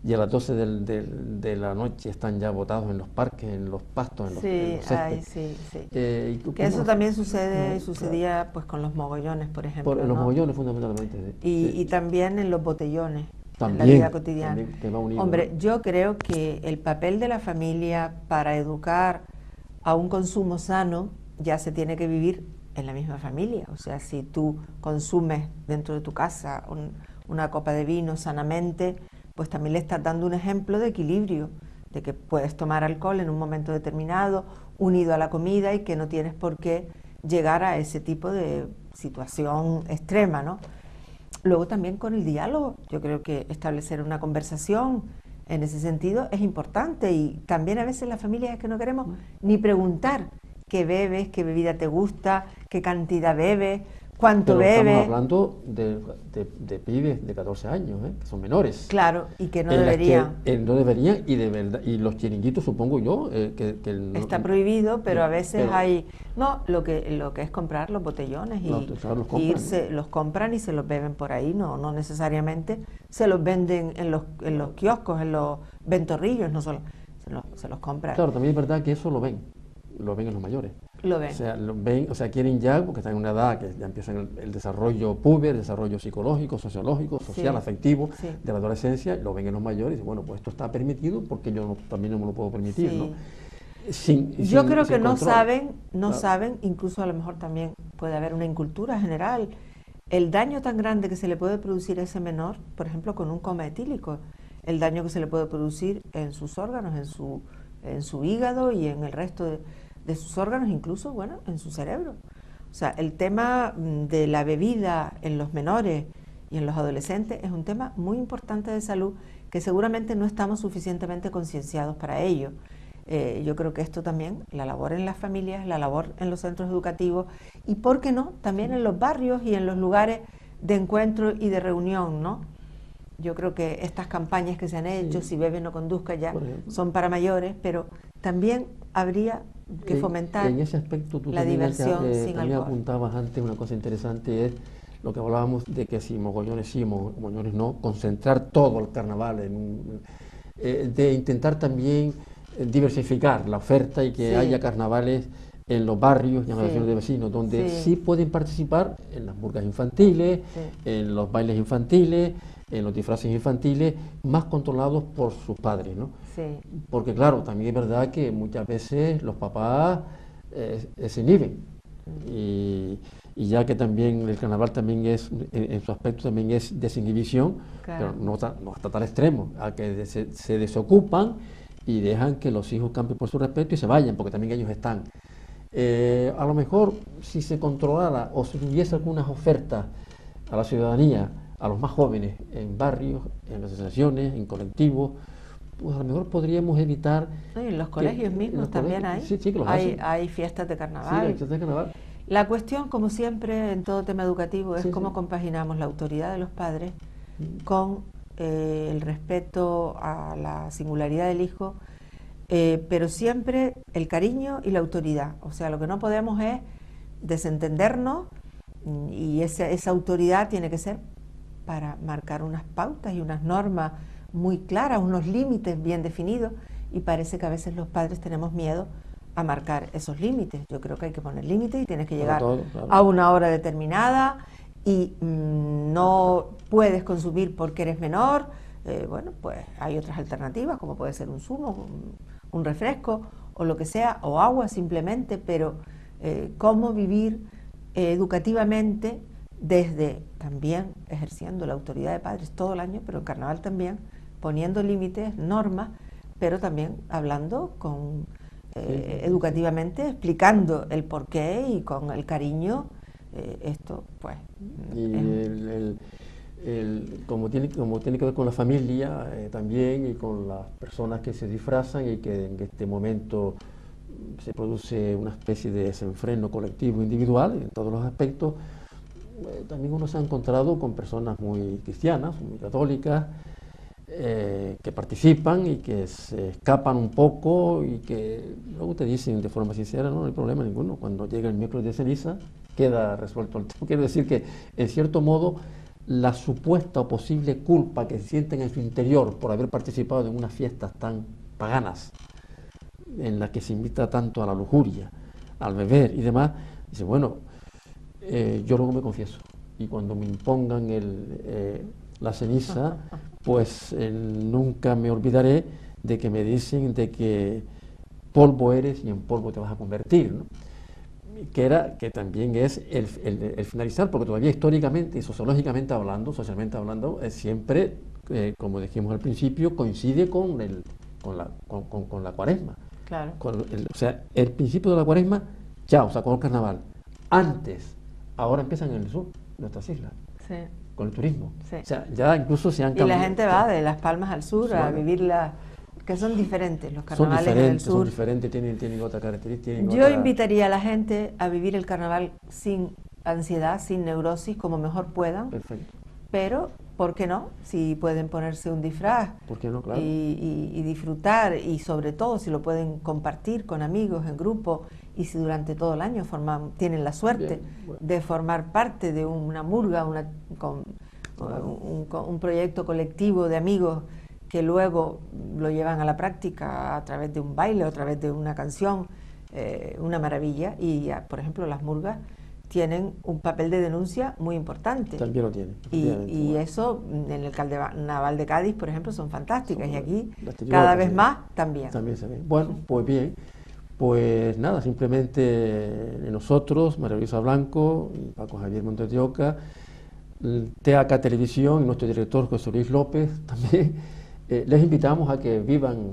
y a las 12 de la noche están ya botados en los parques, en los pastos, en los céspedes? Sí. Que eso también sucedía pues con los mogollones, por ejemplo. En los mogollones fundamentalmente. Y también en los botellones, también, en la vida cotidiana. También, que va unido, Hombre, ¿no? yo creo que el papel de la familia para educar a un consumo sano ya se tiene que vivir en la misma familia. O sea, si tú consumes dentro de tu casa una copa de vino sanamente, pues también le estás dando un ejemplo de equilibrio, de que puedes tomar alcohol en un momento determinado, unido a la comida, y que no tienes por qué llegar a ese tipo de situación extrema, ¿no? Luego también con el diálogo, yo creo que establecer una conversación en ese sentido es importante, y también a veces las familias es que no queremos ni preguntar qué bebes, qué bebida te gusta, qué cantidad bebes, cuánto pero bebe. Estamos hablando de pibes de 14 años, que son menores. Claro, y que no en las deberían. no deberían, y de verdad, y los chiringuitos, supongo yo, Está prohibido, pero a veces pero- hay... No, lo que es comprar los botellones y, claro, los y compran, irse, los compran y se los beben por ahí, no necesariamente se los venden en los kioscos, en los ventorrillos, no solo, se los compran. Claro, también es verdad que eso lo ven en los mayores. Lo ven. O sea, quieren ya, porque están en una edad que ya empiezan el desarrollo puber, el desarrollo psicológico, sociológico, social, Sí, afectivo, sí. de la adolescencia, lo ven en los mayores y dicen, bueno, pues esto está permitido porque yo también no me lo puedo permitir, Sí. ¿no? Yo creo que sin no control. saben, Claro. incluso a lo mejor también puede haber una incultura general, el daño tan grande que se le puede producir a ese menor, por ejemplo, con un coma etílico, el daño que se le puede producir en sus órganos, en su hígado y en el resto de sus órganos, incluso, bueno, en su cerebro. O sea, el tema de la bebida en los menores y en los adolescentes es un tema muy importante de salud que seguramente no estamos suficientemente concienciados para ello. Yo creo que esto también, la labor en las familias, la labor en los centros educativos y, ¿por qué no?, también en los barrios y en los lugares de encuentro y de reunión, ¿no? Yo creo que estas campañas que se han hecho, Si bebe no conduzca, ya son para mayores, pero también habría que fomentar en ese aspecto tú la también, diversión sin también alcohol. apuntabas antes una cosa interesante, es lo que hablábamos de que si mogollones sí, mogollones no, concentrar todo el carnaval de intentar también diversificar la oferta y que Sí. haya carnavales en los barrios y en las Sí. asociaciones de vecinos, donde Sí. sí pueden participar en las murgas infantiles, Sí. en los bailes infantiles, en los disfraces infantiles, más controlados por sus padres, ¿no? Sí, Porque claro, también es verdad que muchas veces los papás se inhiben y ya que también el carnaval también es, en su aspecto también es desinhibición, claro. pero no hasta tal extremo, a que se desocupan y dejan que los hijos campen por su respeto y se vayan, porque también ellos están. A lo mejor si se controlara o si hubiese algunas ofertas a la ciudadanía, a los más jóvenes, en barrios, en asociaciones, en colectivos, pues a lo mejor podríamos evitar... No, y en los colegios mismos los también colegios, hay. sí, que los hay, hacen. hay fiestas de Sí, carnaval. la fiesta de carnaval. La cuestión, como siempre, en todo tema educativo, es Sí, cómo sí. compaginamos la autoridad de los padres con el respeto a la singularidad del hijo, pero siempre el cariño y la autoridad. O sea, lo que no podemos es desentendernos y esa autoridad tiene que ser para marcar unas pautas y unas normas muy claras, unos límites bien definidos, y parece que a veces los padres tenemos miedo a marcar esos límites. Yo creo que hay que poner límites y tienes que llegar todo, claro. a una hora determinada y no puedes consumir porque eres menor. Bueno, pues hay otras alternativas, como puede ser un zumo, un refresco o lo que sea, o agua simplemente, pero cómo vivir educativamente desde también ejerciendo la autoridad de padres todo el año, pero en carnaval también, poniendo límites, normas, pero también hablando educativamente, explicando el porqué y con el cariño. Esto, pues... Y como tiene que ver con la familia también y con las personas que se disfrazan y que en este momento se produce una especie de desenfreno colectivo individual en todos los aspectos, también uno se ha encontrado con personas muy cristianas, muy católicas, que participan y que se escapan un poco y que luego te dicen de forma sincera, no hay problema ninguno, cuando llega el miércoles de ceniza queda resuelto el tema. Quiero decir que, en cierto modo, la supuesta o posible culpa que sienten en su interior por haber participado en unas fiestas tan paganas, en las que se invita tanto a la lujuria, al beber y demás, dice, bueno, yo luego me confieso, y cuando me impongan la ceniza, pues nunca me olvidaré de que me dicen de que polvo eres y en polvo te vas a convertir, ¿no? Que también es el finalizar, porque todavía históricamente y sociológicamente hablando, socialmente hablando, siempre, como dijimos al principio, coincide con la cuaresma. Claro. O sea, el principio de la cuaresma ya, o sea, con el carnaval. Antes, ahora empiezan en el sur, en nuestras islas, Sí. con el turismo. Sí. O sea, ya incluso se han Y cambiado. la gente va de Las Palmas al sur a Bueno. vivirla, que son diferentes los Son carnavales en el diferentes, sur. tienen otra característica. Yo invitaría a la gente a vivir el carnaval sin ansiedad, sin neurosis, como mejor puedan. Perfecto. Pero, ¿por qué no? Si pueden ponerse un disfraz ¿Por qué no? Claro. y disfrutar, y sobre todo si lo pueden compartir con amigos en grupo, y si durante todo el año tienen la suerte Bien, bueno. de formar parte de una murga, un proyecto colectivo de amigos que luego lo llevan a la práctica a través de un baile o a través de una canción, una maravilla. Y, por ejemplo, las murgas tienen un papel de denuncia muy importante. También lo tiene. Y eso, en el Carnaval de Cádiz, por ejemplo, son fantásticas. Y aquí, las cada vez sí. más, también. También se ve. Bueno, pues bien. Pues nada, simplemente nosotros, María Luisa Blanco y Paco Javier Montes de Oca, TAK Televisión y nuestro director José Luis López también, les invitamos a que vivan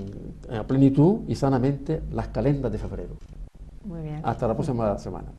a plenitud y sanamente las calendas de febrero. Muy bien. Hasta la próxima semana.